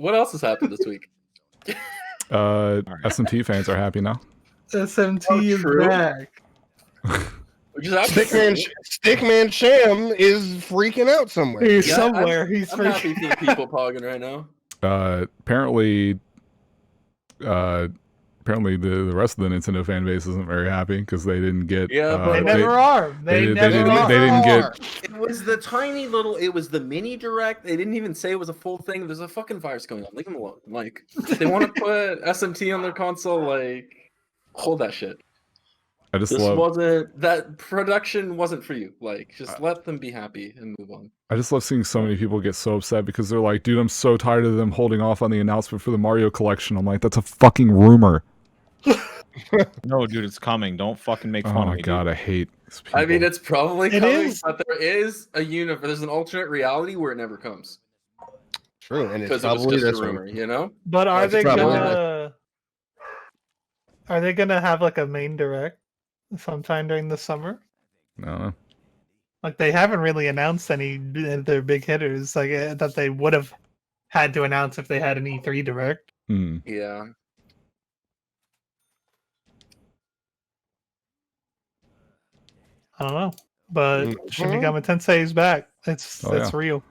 What else has happened this week? SMT fans are happy now. SMT is true. back. Stickman Sham is freaking out somewhere. He's somewhere. He's I'm happy seeing people pogging right now. Apparently the rest of the Nintendo fan base isn't very happy because they didn't get. They never are. They didn't get. It was the tiny little. It was the mini direct. They didn't even say it was a full thing. There's a fucking virus going on. Leave them alone. Like they want to put SMT on their console. Like hold that shit. That production wasn't for you. Like just let them be happy and move on. I just love seeing so many people get so upset because they're like, dude, I'm so tired of them holding off on the announcement for the Mario collection. I'm like, that's a fucking rumor. No, dude, it's coming. Don't fucking make fun of me. Oh my god, dude. I hate these people. I mean, it's probably coming, but there is a universe. There's an alternate reality where it never comes. True, and it's Because it was probably just this a rumor, one. you know. But are That's they probably gonna? Are they gonna have like a main direct sometime during the summer? No. Like they haven't really announced any of their big hitters like that they would have had to announce if they had an E3 direct. Yeah. I don't know, but Shin Megami Tensei is back. It's real.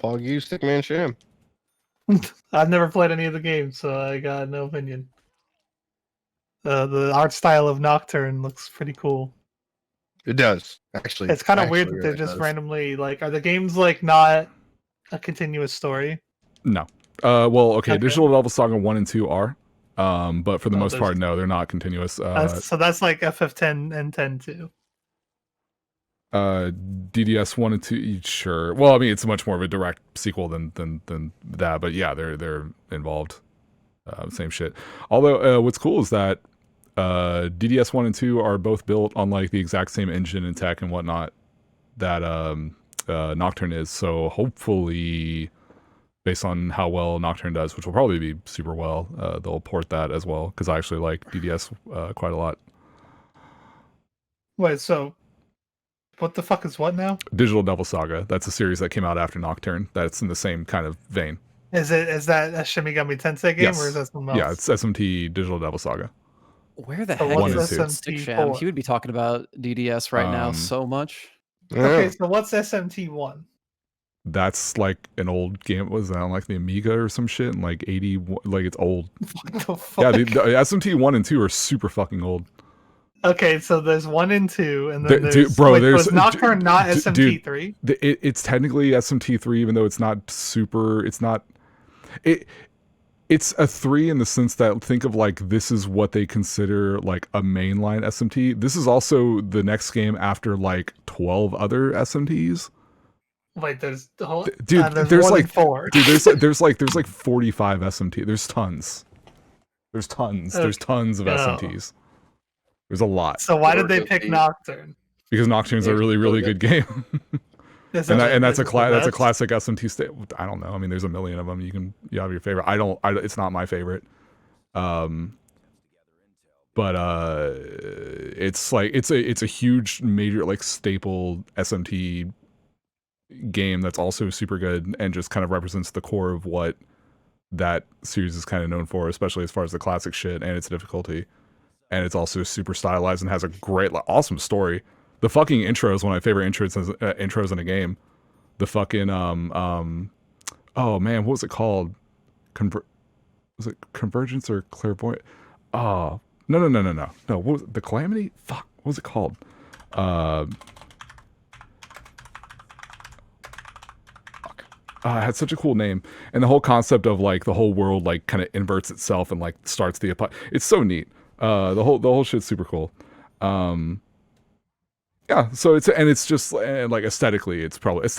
Pog you, Stickman Sham. I've never played any of the games, so I got no opinion. The art style of Nocturne looks pretty cool. It does, actually. It's kind of weird that they're just randomly like. Are the games like not a continuous story? No. Well, okay. Digital Devil Saga 1 and 2 are, but for the most part, no, they're not continuous. So that's like FF10 and 10 too. DDS 1 and 2, sure. Well, I mean, it's much more of a direct sequel than that, but yeah, they're involved. Same shit. Although, what's cool is that DDS 1 and 2 are both built on like the exact same engine and tech and whatnot that Nocturne is. So hopefully, based on how well Nocturne does, which will probably be super well, they'll port that as well because I actually like DDS quite a lot. Wait, so what the fuck is what now? Digital Devil Saga. That's a series that came out after Nocturne. That's in the same kind of vein. Is that a Shin Megami Tensei game or is that something else? Yeah, it's SMT Digital Devil Saga. Where the heck is Stick Sham? He would be talking about DDS right now so much. Okay, so what's SMT1? That's like an old game. Was that on like the Amiga or some shit? And like 80, like it's old. What the fuck? Yeah, the SMT 1 and 2 are super fucking old. Okay, so there's 1 and 2, and then there's was Nocturne not SMT3? It's technically SMT3, even though it's not super. It's not. It's a 3 in the sense that think of like this is what they consider like a mainline SMT. This is also the next game after like 12 other SMTs. Wait, there's the whole there's like 4. Dude, there's like 45 SMT. There's tons. There's tons of SMTs. There's a lot. So why did they pick Nocturne? Because Nocturne's a really, really good game. and that's a classic SMT state. I don't know. I mean, there's a million of them. You have your favorite. It's not my favorite. But it's like it's a huge major like staple SMT game that's also super good and just kind of represents the core of what that series is kind of known for, especially as far as the classic shit and its difficulty. And it's also super stylized and has a great, awesome story. The fucking intro is one of my favorite intros in a game. The fucking oh man, what was it called? Was it Convergence or Clairvoyant? Oh no. What was it? The Calamity? Fuck, what was it called? It had such a cool name, and the whole concept of like the whole world like kind of inverts itself and like starts the it's so neat. The whole shit's super cool. Yeah, so it's just like aesthetically it's probably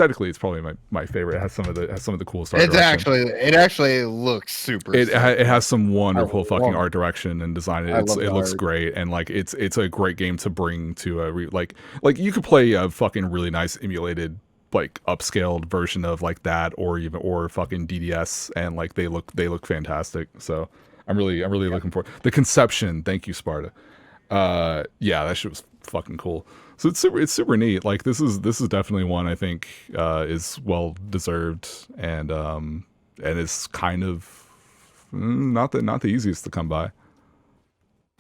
my favorite. It has some of the cool stuff. It actually looks super. It has some wonderful fucking art direction and design. It looks great, and like it's a great game to bring to a like you could play a fucking really nice emulated like upscaled version of like that or fucking DDS, and like they look fantastic. So I'm really looking forward. The conception, thank you, Sparta. Yeah, that shit was fucking cool. So it's super neat. Like this is definitely one I think is well deserved, and and it's kind of not the easiest to come by as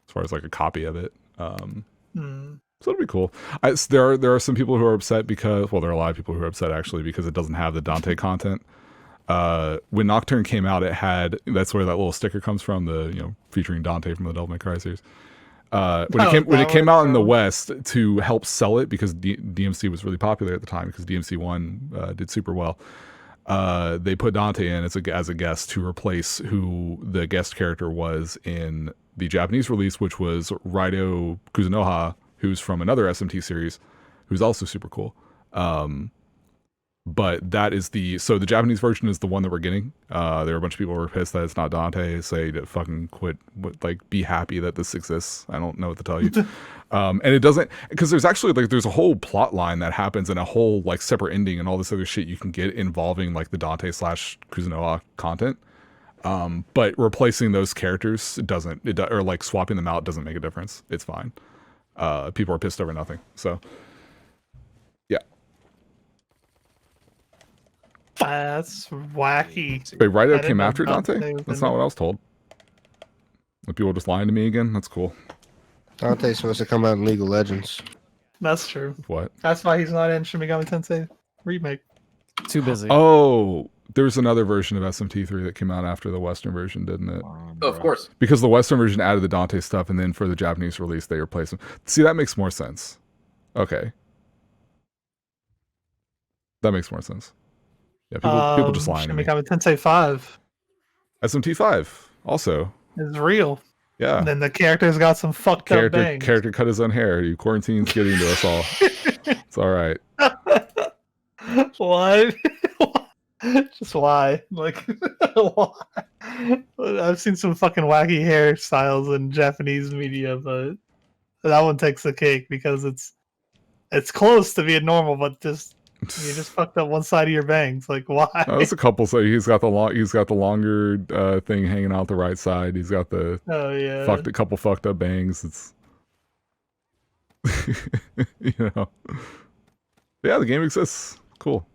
far as like a copy of it. So it'll be cool. There are some people who are upset because, well, there are a lot of people who are upset actually because it doesn't have the Dante content. When Nocturne came out, it had, that's where that little sticker comes from, the featuring Dante from the Devil May Cry series. When it came out in the West to help sell it, because DMC was really popular at the time, because DMC1 did super well. They put Dante in as a guest to replace who the guest character was in the Japanese release, which was Raido Kuzunoha, who's from another SMT series, who's also super cool. But that is the Japanese version is the one that we're getting. There are a bunch of people who are pissed that it's not Dante, say to fucking quit, like be happy that this exists. I don't know what to tell you. And it doesn't, because there's actually like, there's a whole plot line that happens and a whole like separate ending and all this other shit you can get involving like the Dante / Kuzunoha content. But replacing those characters or like swapping them out doesn't make a difference. It's fine. People are pissed over nothing. So yeah. That's wacky. Wait, Raido came after Dante? That's not what I was told. Are people just lying to me again? That's cool. Dante's supposed to come out in League of Legends. That's true. What? That's why he's not in Shin Megami Tensei remake. Too busy. Oh, there was another version of SMT3 that came out after the Western version, didn't it? Oh, of course. Because the Western version added the Dante stuff, and then for the Japanese release, they replaced them. See, that makes more sense. Okay. That makes more sense. Yeah, people just lying to me. Shin Megami Tensei 5 SMT5 also is real. Yeah. And then the character's got some fucked up bangs. Character cut his own hair. You quarantine's getting to us all. It's all right. Why? Just why? Like, why? I've seen some fucking wacky hairstyles in Japanese media, but that one takes the cake because it's close to being normal, but you just fucked up one side of your bangs. Like, why? Oh, there's a couple. So he's got the longer thing hanging out the right side. He's got the couple fucked up bangs. It's yeah, the game exists. Cool.